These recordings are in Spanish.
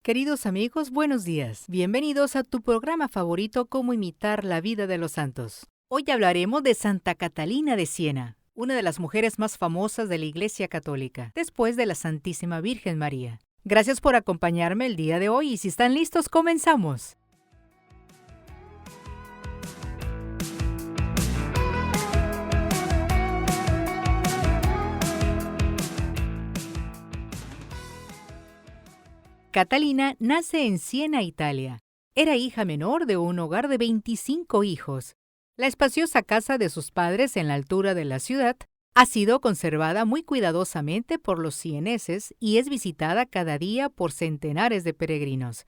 Queridos amigos, buenos días. Bienvenidos a tu programa favorito Cómo imitar la vida de los santos. Hoy hablaremos de Santa Catalina de Siena, una de las mujeres más famosas de la Iglesia Católica, después de la Santísima Virgen María. Gracias por acompañarme el día de hoy y si están listos, comenzamos. Catalina nace en Siena, Italia. Era hija menor de un hogar de 25 hijos. La espaciosa casa de sus padres en la altura de la ciudad ha sido conservada muy cuidadosamente por los sieneses y es visitada cada día por centenares de peregrinos.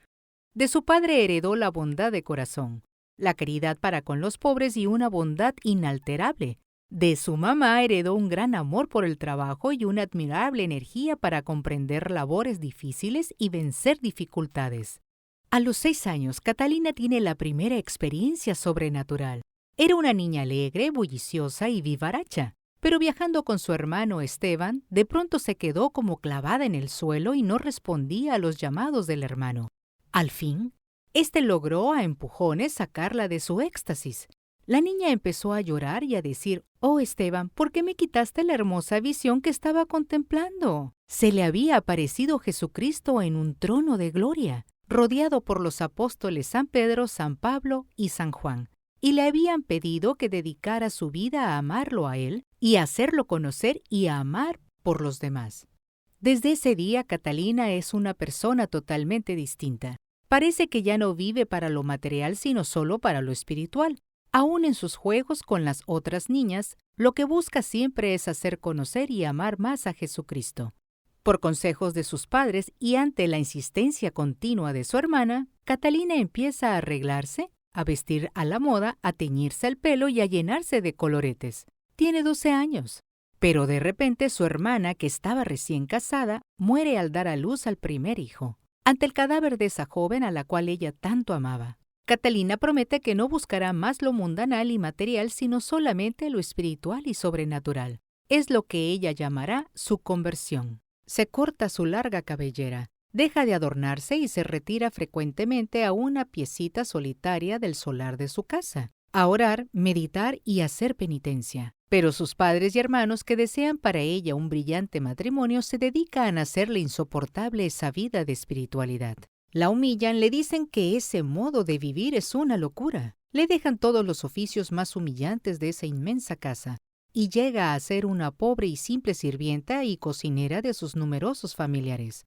De su padre heredó la bondad de corazón, la caridad para con los pobres y una bondad inalterable. De su mamá heredó un gran amor por el trabajo y una admirable energía para comprender labores difíciles y vencer dificultades. A los 6 años, Catalina tiene la primera experiencia sobrenatural. Era una niña alegre, bulliciosa y vivaracha, pero viajando con su hermano Esteban, de pronto se quedó como clavada en el suelo y no respondía a los llamados del hermano. Al fin, éste logró a empujones sacarla de su éxtasis. La niña empezó a llorar y a decir: «Oh, Esteban, ¿por qué me quitaste la hermosa visión que estaba contemplando?» Se le había aparecido Jesucristo en un trono de gloria, rodeado por los apóstoles San Pedro, San Pablo y San Juan, y le habían pedido que dedicara su vida a amarlo a él y a hacerlo conocer y a amar por los demás. Desde ese día, Catalina es una persona totalmente distinta. Parece que ya no vive para lo material, sino solo para lo espiritual. Aún en sus juegos con las otras niñas, lo que busca siempre es hacer conocer y amar más a Jesucristo. Por consejos de sus padres y ante la insistencia continua de su hermana, Catalina empieza a arreglarse, a vestir a la moda, a teñirse el pelo y a llenarse de coloretes. Tiene 12 años. Pero de repente su hermana, que estaba recién casada, muere al dar a luz al primer hijo, ante el cadáver de esa joven a la cual ella tanto amaba. Catalina promete que no buscará más lo mundanal y material, sino solamente lo espiritual y sobrenatural. Es lo que ella llamará su conversión. Se corta su larga cabellera, deja de adornarse y se retira frecuentemente a una piecita solitaria del solar de su casa, a orar, meditar y hacer penitencia. Pero sus padres y hermanos, que desean para ella un brillante matrimonio, se dedican a hacerle insoportable esa vida de espiritualidad. La humillan, le dicen que ese modo de vivir es una locura. Le dejan todos los oficios más humillantes de esa inmensa casa y llega a ser una pobre y simple sirvienta y cocinera de sus numerosos familiares.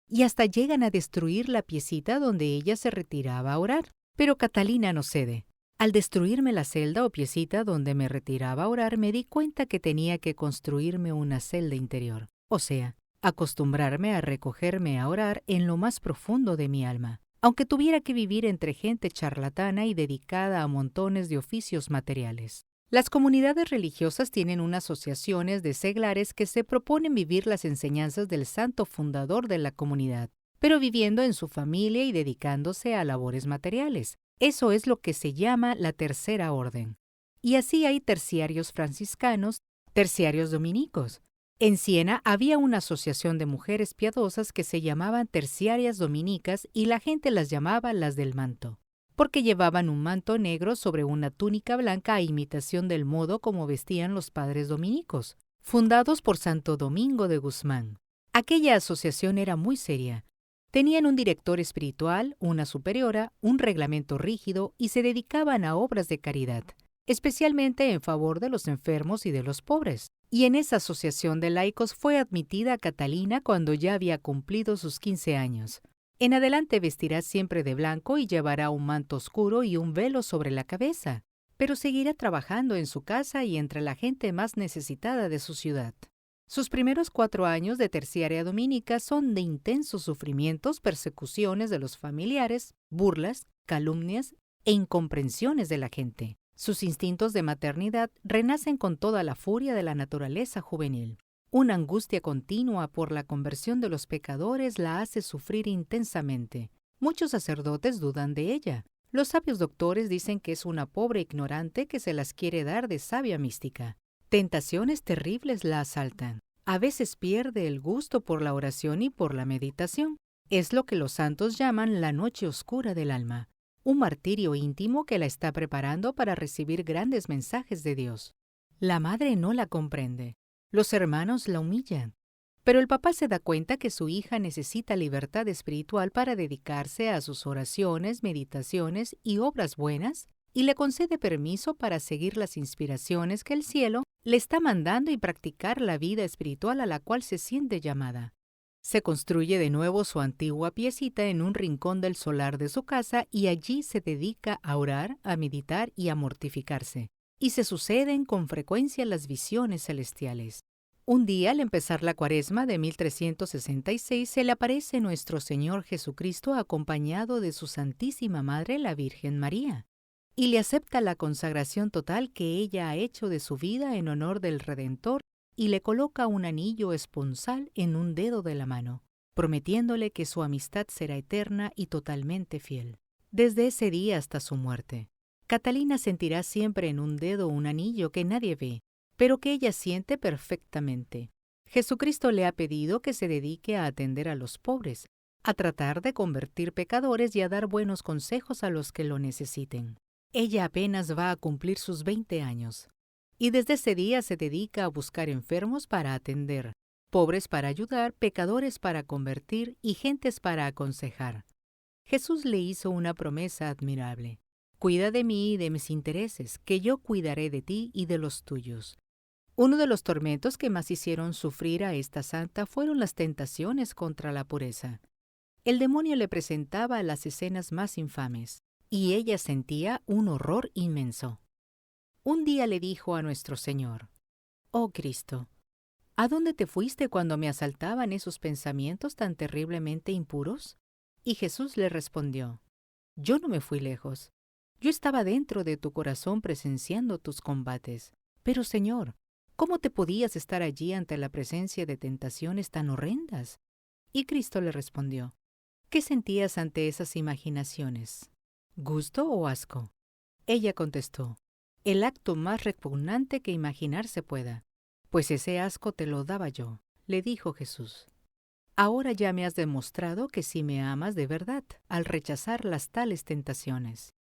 Y hasta llegan a destruir la piecita donde ella se retiraba a orar. Pero Catalina no cede. Al destruirme la celda o piecita donde me retiraba a orar, me di cuenta que tenía que construirme una celda interior, o sea, acostumbrarme a recogerme a orar en lo más profundo de mi alma, aunque tuviera que vivir entre gente charlatana y dedicada a montones de oficios materiales. Las comunidades religiosas tienen unas asociaciones de seglares que se proponen vivir las enseñanzas del santo fundador de la comunidad, pero viviendo en su familia y dedicándose a labores materiales. Eso es lo que se llama la tercera orden. Y así hay terciarios franciscanos, terciarios dominicos. En Siena había una asociación de mujeres piadosas que se llamaban terciarias dominicas y la gente las llamaba las del manto, porque llevaban un manto negro sobre una túnica blanca a imitación del modo como vestían los padres dominicos, fundados por Santo Domingo de Guzmán. Aquella asociación era muy seria. Tenían un director espiritual, una superiora, un reglamento rígido y se dedicaban a obras de caridad, especialmente en favor de los enfermos y de los pobres. Y en esa asociación de laicos fue admitida Catalina cuando ya había cumplido sus 15 años. En adelante vestirá siempre de blanco y llevará un manto oscuro y un velo sobre la cabeza, pero seguirá trabajando en su casa y entre la gente más necesitada de su ciudad. Sus primeros 4 años de terciaria dominica son de intensos sufrimientos, persecuciones de los familiares, burlas, calumnias e incomprensiones de la gente. Sus instintos de maternidad renacen con toda la furia de la naturaleza juvenil. Una angustia continua por la conversión de los pecadores la hace sufrir intensamente. Muchos sacerdotes dudan de ella. Los sabios doctores dicen que es una pobre ignorante que se las quiere dar de sabia mística. Tentaciones terribles la asaltan. A veces pierde el gusto por la oración y por la meditación. Es lo que los santos llaman la noche oscura del alma, un martirio íntimo que la está preparando para recibir grandes mensajes de Dios. La madre no la comprende. Los hermanos la humillan. Pero el papá se da cuenta que su hija necesita libertad espiritual para dedicarse a sus oraciones, meditaciones y obras buenas, y le concede permiso para seguir las inspiraciones que el cielo le está mandando y practicar la vida espiritual a la cual se siente llamada. Se construye de nuevo su antigua piecita en un rincón del solar de su casa y allí se dedica a orar, a meditar y a mortificarse. Y se suceden con frecuencia las visiones celestiales. Un día, al empezar la Cuaresma de 1366, se le aparece nuestro Señor Jesucristo acompañado de su Santísima Madre, la Virgen María, y le acepta la consagración total que ella ha hecho de su vida en honor del Redentor y le coloca un anillo esponsal en un dedo de la mano, prometiéndole que su amistad será eterna y totalmente fiel. Desde ese día hasta su muerte, Catalina sentirá siempre en un dedo un anillo que nadie ve, pero que ella siente perfectamente. Jesucristo le ha pedido que se dedique a atender a los pobres, a tratar de convertir pecadores y a dar buenos consejos a los que lo necesiten. Ella apenas va a cumplir sus 20 años, y desde ese día se dedica a buscar enfermos para atender, pobres para ayudar, pecadores para convertir y gentes para aconsejar. Jesús le hizo una promesa admirable. Cuida de mí y de mis intereses, que yo cuidaré de ti y de los tuyos. Uno de los tormentos que más hicieron sufrir a esta santa fueron las tentaciones contra la pureza. El demonio le presentaba las escenas más infames, y ella sentía un horror inmenso. Un día le dijo a nuestro Señor: «Oh Cristo, ¿a dónde te fuiste cuando me asaltaban esos pensamientos tan terriblemente impuros?» Y Jesús le respondió: «Yo no me fui lejos. Yo estaba dentro de tu corazón presenciando tus combates. Pero, Señor, ¿cómo te podías estar allí ante la presencia de tentaciones tan horrendas?» Y Cristo le respondió: «¿Qué sentías ante esas imaginaciones? ¿Gusto o asco?» Ella contestó: «El acto más repugnante que imaginarse pueda». «Pues ese asco te lo daba yo», le dijo Jesús. «Ahora ya me has demostrado que sí me amas de verdad, al rechazar las tales tentaciones».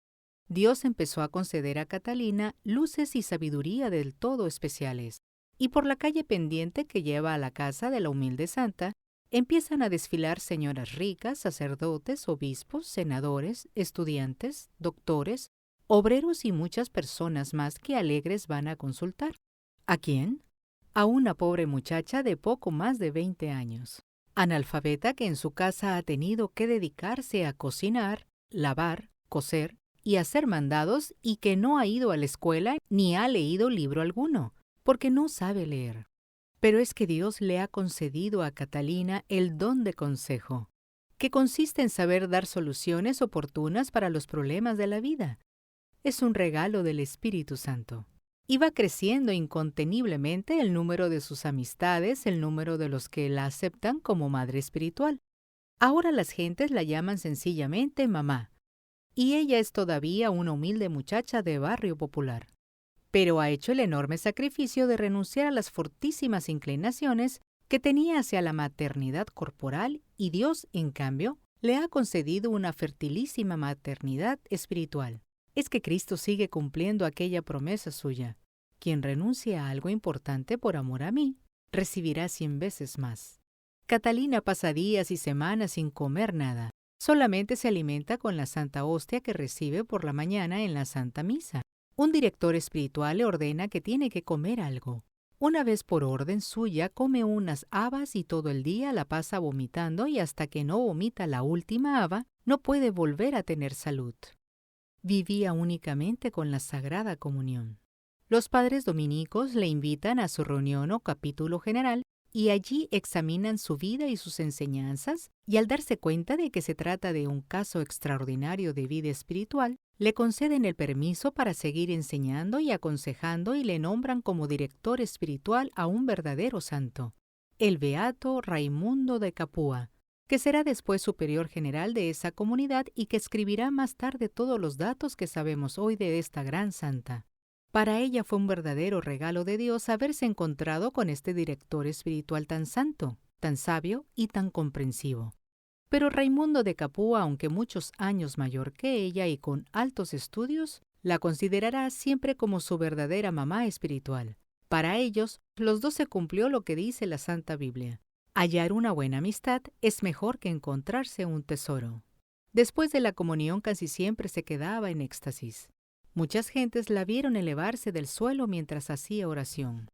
Dios empezó a conceder a Catalina luces y sabiduría del todo especiales, y por la calle pendiente que lleva a la casa de la humilde santa, empiezan a desfilar señoras ricas, sacerdotes, obispos, senadores, estudiantes, doctores, obreros y muchas personas más que alegres van a consultar. ¿A quién? A una pobre muchacha de poco más de 20 años, analfabeta que en su casa ha tenido que dedicarse a cocinar, lavar, coser y hacer mandados y que no ha ido a la escuela ni ha leído libro alguno, porque no sabe leer. Pero es que Dios le ha concedido a Catalina el don de consejo, que consiste en saber dar soluciones oportunas para los problemas de la vida. Es un regalo del Espíritu Santo. Y va creciendo inconteniblemente el número de sus amistades, el número de los que la aceptan como madre espiritual. Ahora las gentes la llaman sencillamente mamá, y ella es todavía una humilde muchacha de barrio popular. Pero ha hecho el enorme sacrificio de renunciar a las fortísimas inclinaciones que tenía hacia la maternidad corporal, y Dios, en cambio, le ha concedido una fertilísima maternidad espiritual. Es que Cristo sigue cumpliendo aquella promesa suya: quien renuncie a algo importante por amor a mí, recibirá 100 veces más. Catalina pasa días y semanas sin comer nada. Solamente se alimenta con la Santa Hostia que recibe por la mañana en la Santa Misa. Un director espiritual le ordena que tiene que comer algo. Una vez por orden suya come unas habas y todo el día la pasa vomitando, y hasta que no vomita la última haba no puede volver a tener salud. Vivía únicamente con la Sagrada Comunión. Los padres dominicos le invitan a su reunión o capítulo general y allí examinan su vida y sus enseñanzas, y al darse cuenta de que se trata de un caso extraordinario de vida espiritual, le conceden el permiso para seguir enseñando y aconsejando y le nombran como director espiritual a un verdadero santo, el beato Raimundo de Capua, que será después superior general de esa comunidad y que escribirá más tarde todos los datos que sabemos hoy de esta gran santa. Para ella fue un verdadero regalo de Dios haberse encontrado con este director espiritual tan santo, tan sabio y tan comprensivo. Pero Raimundo de Capua, aunque muchos años mayor que ella y con altos estudios, la considerará siempre como su verdadera mamá espiritual. Para ellos, los dos se cumplió lo que dice la Santa Biblia. Hallar una buena amistad es mejor que encontrarse un tesoro. Después de la comunión casi siempre se quedaba en éxtasis. Muchas gentes la vieron elevarse del suelo mientras hacía oración.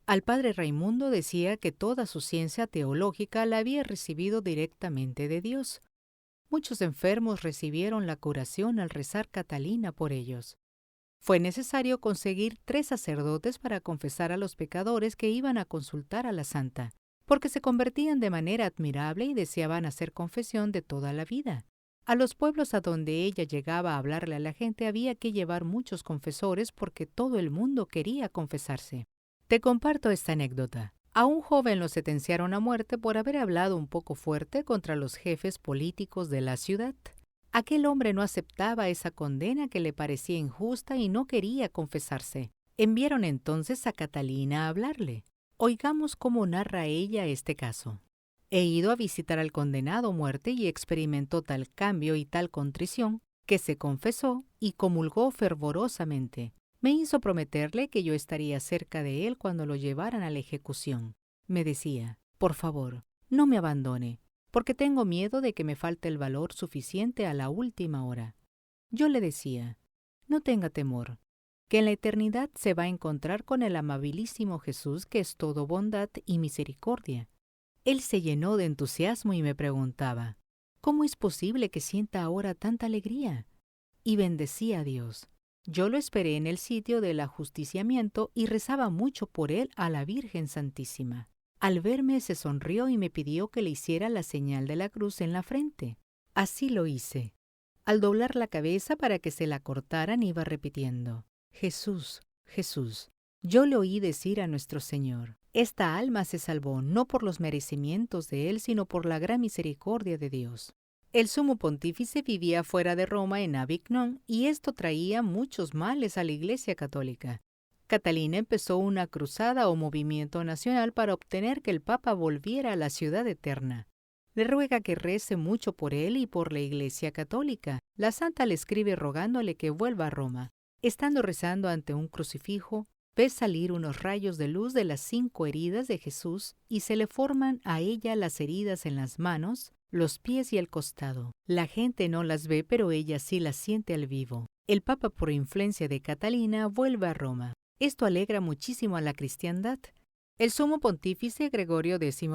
Al padre Raimundo decía que toda su ciencia teológica la había recibido directamente de Dios. Muchos enfermos recibieron la curación al rezar Catalina por ellos. Fue necesario conseguir 3 sacerdotes para confesar a los pecadores que iban a consultar a la santa, porque se convertían de manera admirable y deseaban hacer confesión de toda la vida. A los pueblos a donde ella llegaba a hablarle a la gente había que llevar muchos confesores porque todo el mundo quería confesarse. Te comparto esta anécdota. A un joven lo sentenciaron a muerte por haber hablado un poco fuerte contra los jefes políticos de la ciudad. Aquel hombre no aceptaba esa condena que le parecía injusta y no quería confesarse. Enviaron entonces a Catalina a hablarle. Oigamos cómo narra ella este caso. He ido a visitar al condenado a muerte y experimentó tal cambio y tal contrición que se confesó y comulgó fervorosamente. Me hizo prometerle que yo estaría cerca de él cuando lo llevaran a la ejecución. Me decía, por favor, no me abandone, porque tengo miedo de que me falte el valor suficiente a la última hora. Yo le decía, no tenga temor, que en la eternidad se va a encontrar con el amabilísimo Jesús que es todo bondad y misericordia. Él se llenó de entusiasmo y me preguntaba, ¿cómo es posible que sienta ahora tanta alegría? Y bendecía a Dios. Yo lo esperé en el sitio del ajusticiamiento y rezaba mucho por él a la Virgen Santísima. Al verme se sonrió y me pidió que le hiciera la señal de la cruz en la frente. Así lo hice. Al doblar la cabeza para que se la cortaran iba repitiendo, Jesús, Jesús. Yo le oí decir a nuestro Señor, esta alma se salvó no por los merecimientos de él, sino por la gran misericordia de Dios. El sumo pontífice vivía fuera de Roma en Avignon y esto traía muchos males a la Iglesia católica. Catalina empezó una cruzada o movimiento nacional para obtener que el Papa volviera a la ciudad eterna. Le ruega que rece mucho por él y por la Iglesia católica. La santa le escribe rogándole que vuelva a Roma. Estando rezando ante un crucifijo, ve salir unos rayos de luz de las 5 heridas de Jesús y se le forman a ella las heridas en las manos, los pies y el costado. La gente no las ve, pero ella sí las siente al vivo. El Papa, por influencia de Catalina, vuelve a Roma. Esto alegra muchísimo a la cristiandad. El sumo pontífice Gregorio XI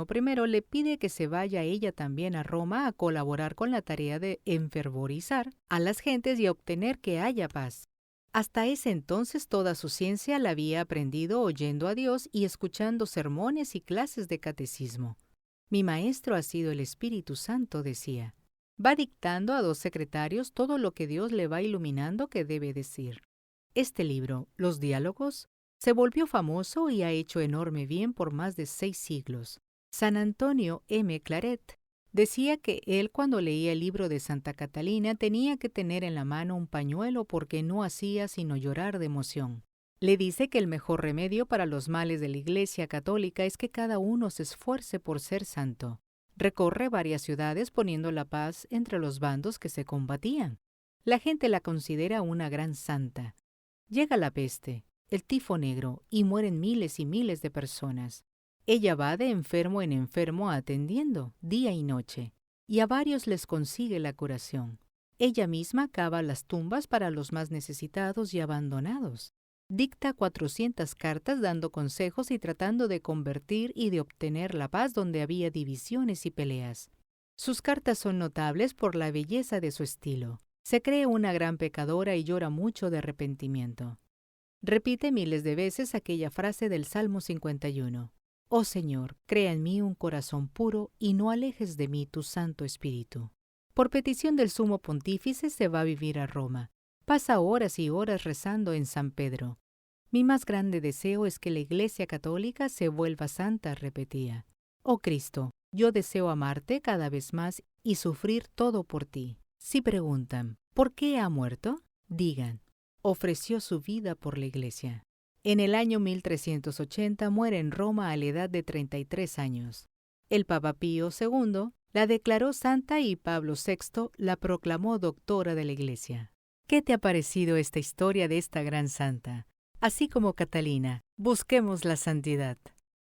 le pide que se vaya ella también a Roma a colaborar con la tarea de enfervorizar a las gentes y a obtener que haya paz. Hasta ese entonces toda su ciencia la había aprendido oyendo a Dios y escuchando sermones y clases de catecismo. Mi maestro ha sido el Espíritu Santo, decía. Va dictando a 2 secretarios todo lo que Dios le va iluminando que debe decir. Este libro, Los Diálogos, se volvió famoso y ha hecho enorme bien por más de 6 siglos. San Antonio M. Claret decía que él cuando leía el libro de Santa Catalina tenía que tener en la mano un pañuelo porque no hacía sino llorar de emoción. Le dice que el mejor remedio para los males de la Iglesia católica es que cada uno se esfuerce por ser santo. Recorre varias ciudades poniendo la paz entre los bandos que se combatían. La gente la considera una gran santa. Llega la peste, el tifo negro y mueren miles y miles de personas. Ella va de enfermo en enfermo atendiendo, día y noche, y a varios les consigue la curación. Ella misma cava las tumbas para los más necesitados y abandonados. Dicta 400 cartas dando consejos y tratando de convertir y de obtener la paz donde había divisiones y peleas. Sus cartas son notables por la belleza de su estilo. Se cree una gran pecadora y llora mucho de arrepentimiento. Repite miles de veces aquella frase del Salmo 51. Oh Señor, crea en mí un corazón puro y no alejes de mí tu Santo Espíritu. Por petición del sumo pontífice se va a vivir a Roma. Pasa horas y horas rezando en San Pedro. Mi más grande deseo es que la Iglesia católica se vuelva santa, repetía. Oh Cristo, yo deseo amarte cada vez más y sufrir todo por ti. Si preguntan, ¿por qué ha muerto? Digan, ofreció su vida por la Iglesia. En el año 1380 muere en Roma a la edad de 33 años. El Papa Pío II La declaró santa y Pablo VI la proclamó doctora de la Iglesia. ¿Qué te ha parecido esta historia de esta gran santa? Así como Catalina, busquemos la santidad.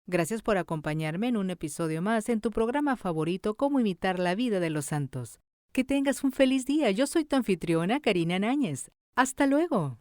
Gracias por acompañarme en un episodio más en tu programa favorito, Cómo imitar la vida de los santos. Que tengas un feliz día. Yo soy tu anfitriona, Karina Náñez. Hasta luego.